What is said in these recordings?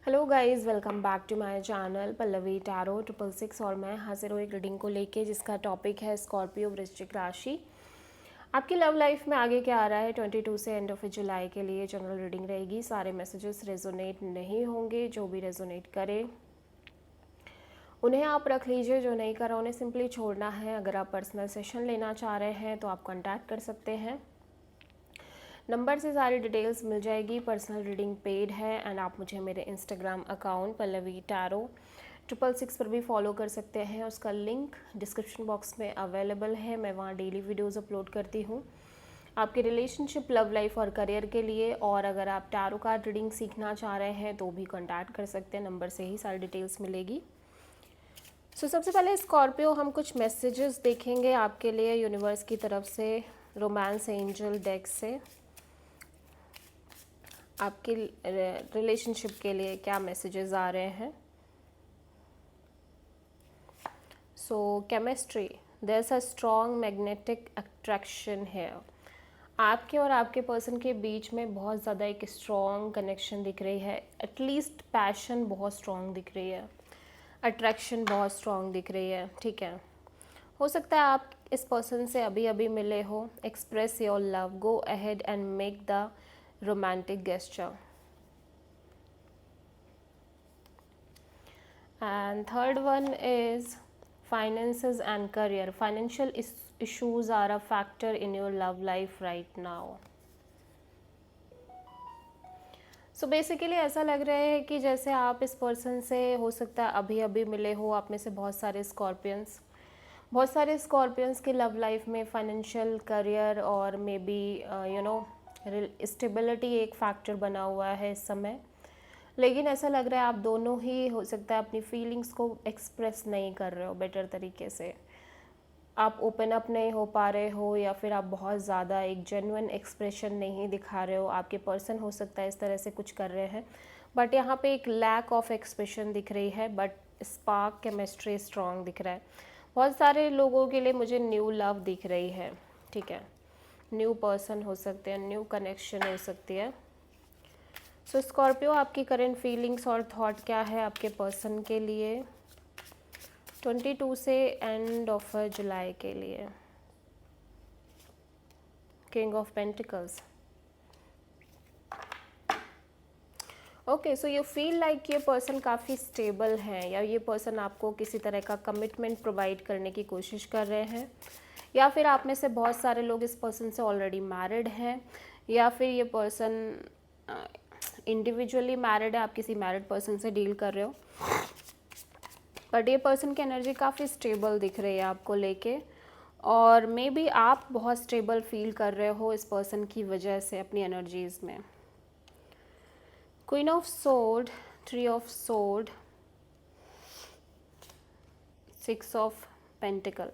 Hello guys, welcome back to my channel Pallavi tarot 666 और मैं हाजिर हूँ एक रीडिंग को लेके जिसका टॉपिक है स्कॉर्पियो वृश्चिक राशि। आपकी लव लाइफ में आगे क्या आ रहा है 22 से एंड ऑफ जुलाई के लिए जनरल रीडिंग रहेगी। सारे मैसेजेस रेजोनेट नहीं होंगे, जो भी रेजोनेट करे उन्हें आप रख लीजिए, जो नहीं करा उन्हें सिंपली छोड़ना है। अगर आप पर्सनल सेशन लेना चाह रहे हैं तो आप कॉन्टैक्ट कर सकते हैं, नंबर से सारी डिटेल्स मिल जाएगी। पर्सनल रीडिंग पेड है एंड आप मुझे मेरे इंस्टाग्राम अकाउंट पल्लवी टैरो 666 पर भी फॉलो कर सकते हैं। उसका लिंक डिस्क्रिप्शन बॉक्स में अवेलेबल है। मैं वहाँ डेली वीडियोस अपलोड करती हूँ आपके रिलेशनशिप, लव लाइफ और करियर के लिए। और अगर आप टैरो कार्ड रीडिंग सीखना चाह रहे हैं तो भी कॉन्टैक्ट कर सकते हैं, नंबर से ही सारी डिटेल्स मिलेगी। सबसे पहले स्कॉर्पियो, हम कुछ मैसेजेस देखेंगे आपके लिए यूनिवर्स की तरफ से, रोमांस एंजल डेक से। आपके रिलेशनशिप के लिए क्या मैसेजेस आ रहे हैं। Chemistry, there is a strong magnetic attraction है। आपके और आपके पर्सन के बीच में बहुत ज़्यादा एक स्ट्रॉन्ग कनेक्शन दिख रही है। एटलीस्ट पैशन बहुत स्ट्रॉन्ग दिख रही है, अट्रैक्शन बहुत स्ट्रॉन्ग दिख रही है। ठीक है, हो सकता है आप इस पर्सन से अभी अभी मिले हो। Express your love, go ahead and make the romantic gesture. And third one is finances and career. Financial issues are a factor in your love life right now. Basically ऐसा लग रहा है कि जैसे आप इस पर्सन से हो सकता है अभी अभी मिले हो। आप में से बहुत सारे स्कॉर्पियंस की लव लाइफ में फाइनेंशियल, करियर और मे बी स्टेबिलिटी एक फैक्टर बना हुआ है इस समय। लेकिन ऐसा लग रहा है आप दोनों ही हो सकता है अपनी फीलिंग्स को एक्सप्रेस नहीं कर रहे हो बेटर तरीके से। आप ओपन अप नहीं हो पा रहे हो या फिर आप बहुत ज़्यादा एक जेन्युइन एक्सप्रेशन नहीं दिखा रहे हो। आपके पर्सन हो सकता है इस तरह से कुछ कर रहे हैं, बट यहाँ पे एक लैक ऑफ एक्सप्रेशन दिख रही है, बट स्पार्क केमिस्ट्री स्ट्रॉन्ग दिख रहा है। बहुत सारे लोगों के लिए मुझे न्यू लव दिख रही है। ठीक है, न्यू पर्सन हो सकते हैं, न्यू कनेक्शन हो सकती है। स्कॉर्पियो, आपकी करंट फीलिंग्स और थॉट क्या है आपके पर्सन के लिए 22 से एंड ऑफ जुलाई के लिए। King of pentacles. Okay, so you feel like ये पर्सन काफ़ी स्टेबल है, या ये पर्सन आपको किसी तरह का कमिटमेंट प्रोवाइड करने की कोशिश कर रहे हैं, या फिर आप में से बहुत सारे लोग इस पर्सन से ऑलरेडी मैरिड हैं, या फिर ये पर्सन इंडिविजुअली मैरिड है, आप किसी मैरिड पर्सन से डील कर रहे हो। बट ये पर्सन की एनर्जी काफ़ी स्टेबल दिख रही है आपको लेके, और मे बी आप बहुत स्टेबल फील कर रहे हो इस पर्सन की वजह से अपनी एनर्जीज में। Queen of sword, 3 of sword, 6 of pentacle.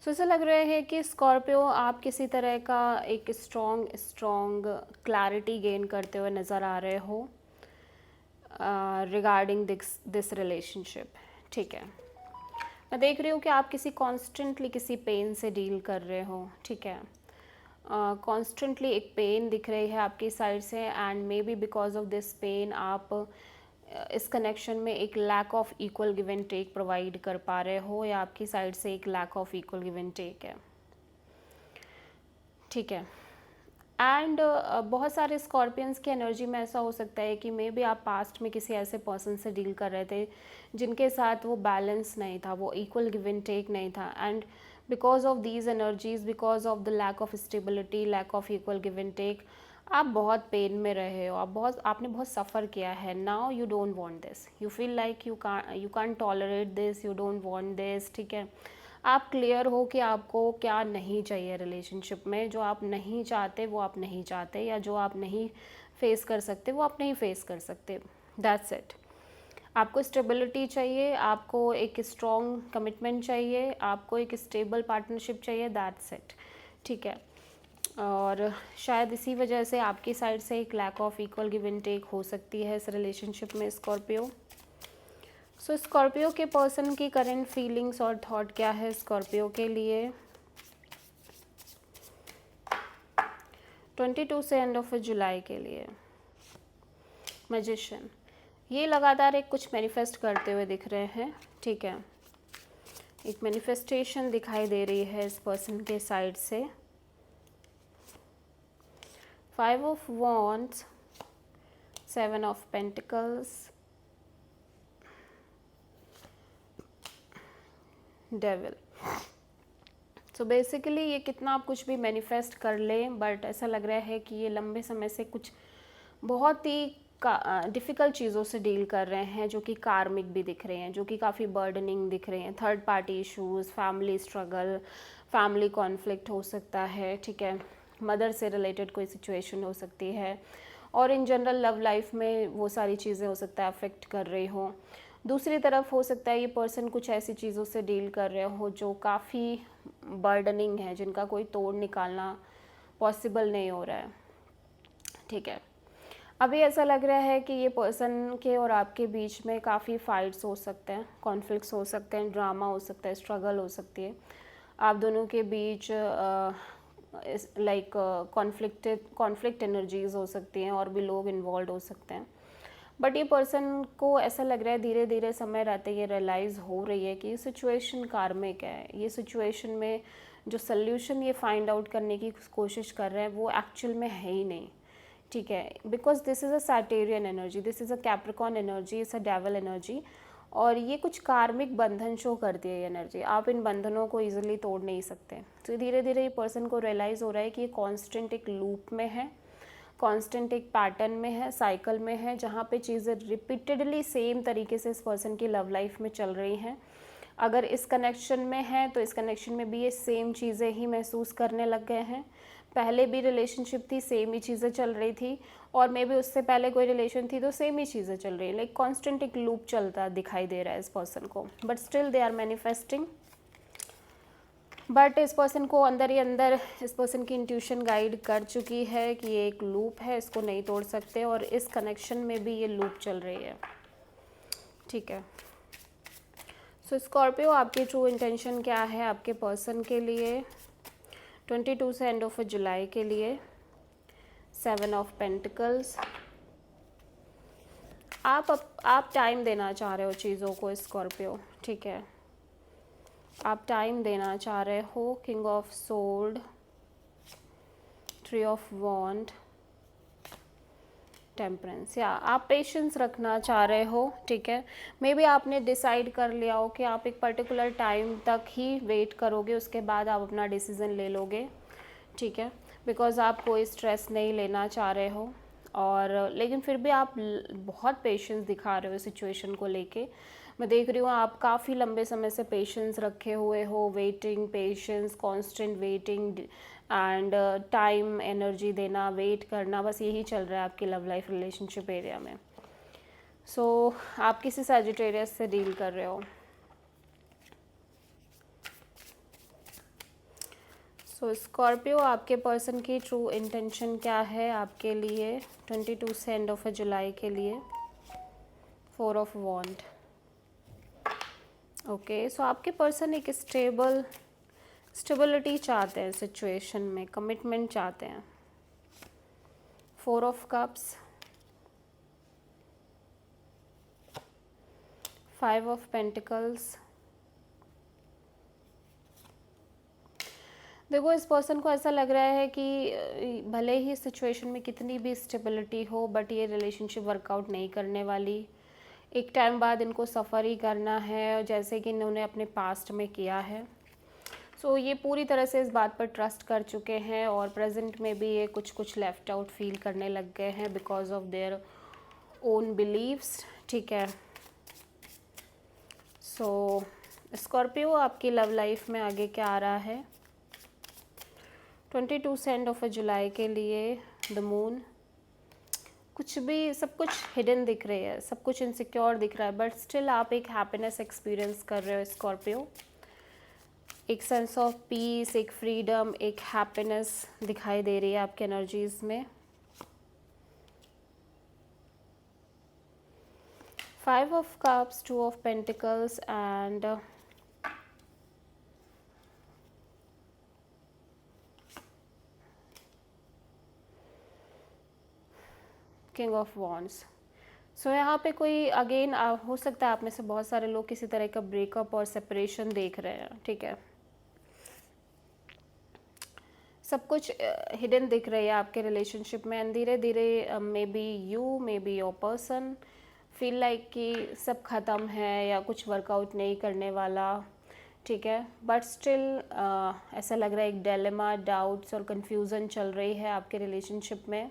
ऐसा लग रहा है कि स्कॉर्पियो, आप किसी तरह का एक स्ट्रॉन्ग क्लैरिटी गेन करते हुए नज़र आ रहे हो रिगार्डिंग दिस रिलेशनशिप। ठीक है, मैं देख रही हूँ कि आप कॉन्स्टेंटली किसी पेन से डील कर रहे हो। ठीक है, कॉन्स्टेंटली एक पेन दिख रही है आपकी साइड से, and may be because of this pain आप इस कनेक्शन में एक lack of equal give and take provide कर पा रहे हो, या आपकी साइड से एक lack of equal give and take है। ठीक है, एंड बहुत सारे स्कॉर्पियंस की एनर्जी में ऐसा हो सकता है कि मे बी आप पास्ट में किसी ऐसे पर्सन से डील कर रहे थे जिनके साथ वो बैलेंस नहीं था, वो इक्वल गिव एंड टेक नहीं था, and because of these energies, because of the lack of stability, lack of equal give and take, आप बहुत पेन में रहे हो, आपने बहुत सफ़र किया है। Now you don't want this, you feel like you can't tolerate this, you don't want this. ठीक है, आप क्लियर हो कि आपको क्या नहीं चाहिए रिलेशनशिप में। जो आप नहीं चाहते वो आप नहीं चाहते, या जो आप नहीं फेस कर सकते वो आप नहीं फेस कर सकते। That's it. आपको स्टेबिलिटी चाहिए, आपको एक स्ट्रॉन्ग कमिटमेंट चाहिए, आपको एक स्टेबल पार्टनरशिप चाहिए। That's it. ठीक है, और शायद इसी वजह से आपकी साइड से एक lack of equal give and take हो सकती है इस रिलेशनशिप में स्कॉर्पियो। स्कॉर्पियो के पर्सन की करंट फीलिंग्स और थॉट क्या है स्कॉर्पियो के लिए 22 से एंड ऑफ जुलाई के लिए। मैजिशियन, ये लगातार एक कुछ मैनिफेस्ट करते हुए दिख रहे हैं, ठीक है। एक मैनिफेस्टेशन दिखाई दे रही है इस पर्सन के साइड से। 5 of wands, 7 of pentacles, devil. So basically ये कितना आप कुछ भी मैनिफेस्ट कर लें, बट ऐसा लग रहा है कि ये लंबे समय से कुछ बहुत ही डिफ़िकल्ट चीज़ों से डील कर रहे हैं, जो कि कार्मिक भी दिख रहे हैं, जो कि काफ़ी बर्डनिंग दिख रहे हैं। Third party issues, family struggle, family conflict हो सकता है, ठीक है। मदर से रिलेटेड कोई सिचुएशन हो सकती है, और इन जनरल लव लाइफ में वो सारी चीज़ें हो सकता है अफेक्ट कर रही हो। दूसरी तरफ हो सकता है ये पर्सन कुछ ऐसी चीज़ों से डील कर रहे हो जो काफ़ी बर्डनिंग है, जिनका कोई तोड़ निकालना पॉसिबल नहीं हो रहा है, ठीक है। अभी ऐसा लग रहा है कि ये पर्सन के और आपके बीच में काफ़ी फाइट्स हो सकते हैं, कॉन्फ्लिक्ट्स हो सकते हैं, ड्रामा हो सकता है, स्ट्रगल हो सकती है। आप दोनों के बीच लाइक कॉन्फ्लिक्ट एनर्जीज हो सकती हैं, और भी लोग इन्वॉल्व हो सकते हैं। बट ये पर्सन को ऐसा लग रहा है धीरे धीरे समय रहते ये रियलाइज़ हो रही है कि ये सिचुएशन कार्मिक है। ये सिचुएशन में जो सल्यूशन ये फाइंड आउट करने की कोशिश कर रहे हैं वो एक्चुअल में है ही नहीं, ठीक है। Because this is a Sagittarian energy, this is a Capricorn energy, is a devil energy, और ये कुछ कार्मिक बंधन शो करती है ये एनर्जी। आप इन बंधनों को ईजिली तोड़ नहीं सकते। तो धीरे धीरे ये पर्सन को रियलाइज़ हो रहा है कि ये कॉन्स्टेंट एक लूप में है, कांस्टेंट एक पैटर्न में है, साइकिल में है, जहाँ पे चीज़ें रिपीटेडली सेम तरीके से इस पर्सन की लव लाइफ में चल रही हैं। अगर इस कनेक्शन में है तो इस कनेक्शन में भी ये सेम चीज़ें ही महसूस करने लग गए हैं। पहले भी रिलेशनशिप थी, सेम ही चीज़ें चल रही थी, और मे बी उससे पहले कोई रिलेशन थी तो सेम ही चीज़ें चल रही है। लाइक कॉन्स्टेंट एक लूप चलता दिखाई दे रहा है इस पर्सन को, but still they are manifesting. But इस पर्सन को अंदर ही अंदर इस पर्सन की इंट्यूशन गाइड कर चुकी है कि ये एक लूप है, इसको नहीं तोड़ सकते, और इस कनेक्शन में भी ये लूप चल रही है, ठीक है। सो स्कॉर्पियो, आपकी ट्रू इंटेंशन क्या है आपके पर्सन के लिए 22 से एंड ऑफ जुलाई के लिए? 7 ऑफ पेंटिकल्स। आप टाइम देना चाह रहे हो चीज़ों को स्कॉर्पियो, ठीक है। आप टाइम देना चाह रहे हो। King of swords, 3 of wands, temperance. या आप पेशेंस रखना चाह रहे हो, ठीक है। मे बी आपने डिसाइड कर लिया हो कि आप एक पर्टिकुलर टाइम तक ही वेट करोगे, उसके बाद आप अपना डिसीज़न ले लोगे, ठीक है। बिकॉज आप कोई स्ट्रेस नहीं लेना चाह रहे हो, और लेकिन फिर भी आप बहुत पेशेंस दिखा रहे हो सिचुएशन को लेके। मैं देख रही हूँ आप काफ़ी लंबे समय से पेशेंस रखे हुए हो, waiting, patience, constant waiting and time, energy देना, वेट करना, बस यही चल रहा है आपकी लव लाइफ रिलेशनशिप एरिया में। सो आप किसी सैजिटेरियस से डील कर रहे हो। सो स्कॉर्पियो, आपके पर्सन की ट्रू इंटेंशन क्या है आपके लिए 22 से एंड ऑफ जुलाई के लिए? 4 ऑफ वॉन्ड। ओके, सो आपके पर्सन एक स्टेबिलिटी चाहते हैं सिचुएशन में, कमिटमेंट चाहते हैं। 4 ऑफ कप्स, 5 ऑफ पेंटिकल्स। देखो, इस पर्सन को ऐसा लग रहा है कि भले ही सिचुएशन में कितनी भी स्टेबिलिटी हो, बट ये रिलेशनशिप वर्कआउट नहीं करने वाली। एक टाइम बाद इनको सफ़र ही करना है, जैसे कि इन्होंने अपने पास्ट में किया है। सो ये पूरी तरह से इस बात पर ट्रस्ट कर चुके हैं, और प्रेजेंट में भी ये कुछ लेफ्ट आउट फील करने लग गए हैं because of their own beliefs, ठीक है। सो स्कॉर्पियो, आपकी लव लाइफ में आगे क्या आ रहा है 22 से एंड ऑफ जुलाई के लिए? The moon. कुछ भी, सब कुछ हिडन दिख रही है, सब कुछ इनसिक्योर दिख रहा है, बट स्टिल आप एक हैप्पीनेस एक्सपीरियंस कर रहे हो स्कॉर्पियो। एक सेंस ऑफ पीस, एक फ्रीडम, एक हैप्पीनेस दिखाई दे रही है आपके एनर्जीज में। 5 of cups, 2 of pentacles and king of wands. So यहाँ पे कोई अगेन हो सकता है आप में से बहुत सारे लोग किसी तरह का ब्रेकअप और सेपरेशन देख रहे हैं, ठीक है। सब कुछ हिडन दिख रही है आपके रिलेशनशिप में, एंड धीरे धीरे may be your person feel like कि सब ख़त्म है या कुछ वर्कआउट नहीं करने वाला, ठीक है। बट स्टिल ऐसा लग रहा है एक डिलेमा, डाउट्स और कंफ्यूजन चल रही है आपके रिलेशनशिप में।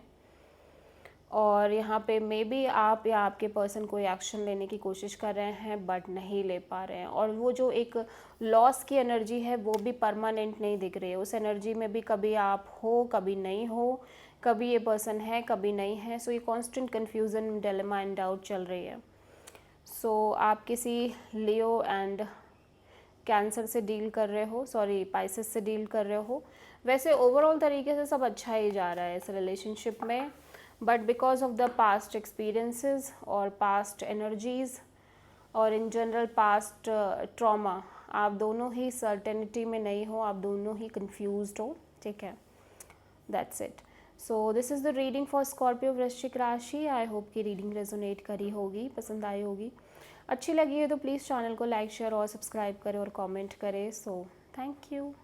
और यहाँ पे मे बी आप या आपके पर्सन कोई एक्शन लेने की कोशिश कर रहे हैं बट नहीं ले पा रहे हैं, और वो जो एक लॉस की एनर्जी है वो भी परमानेंट नहीं दिख रही है। उस एनर्जी में भी कभी आप हो कभी नहीं हो, कभी ये पर्सन है कभी नहीं है। सो ये constant confusion, dilemma and doubt चल रही है। सो आप किसी लियो एंड कैंसर से डील कर रहे हो, सॉरी पाइसेस से डील कर रहे हो। वैसे ओवरऑल तरीके से सब अच्छा ही जा रहा है इस रिलेशनशिप में, but because of the past experiences और पास्ट एनर्जीज और इन जनरल पास्ट ट्रॉमा, आप दोनों ही सर्टेनिटी में नहीं हो, आप दोनों ही कंफ्यूज्ड हो, ठीक है। That's it. So this is the reading for Scorpio वृश्चिक राशि। आई होप कि रीडिंग रेजोनेट करी होगी, पसंद आई होगी। अच्छी लगी है तो प्लीज़ चैनल को लाइक शेयर और सब्सक्राइब करें और कमेंट करें। So thank you.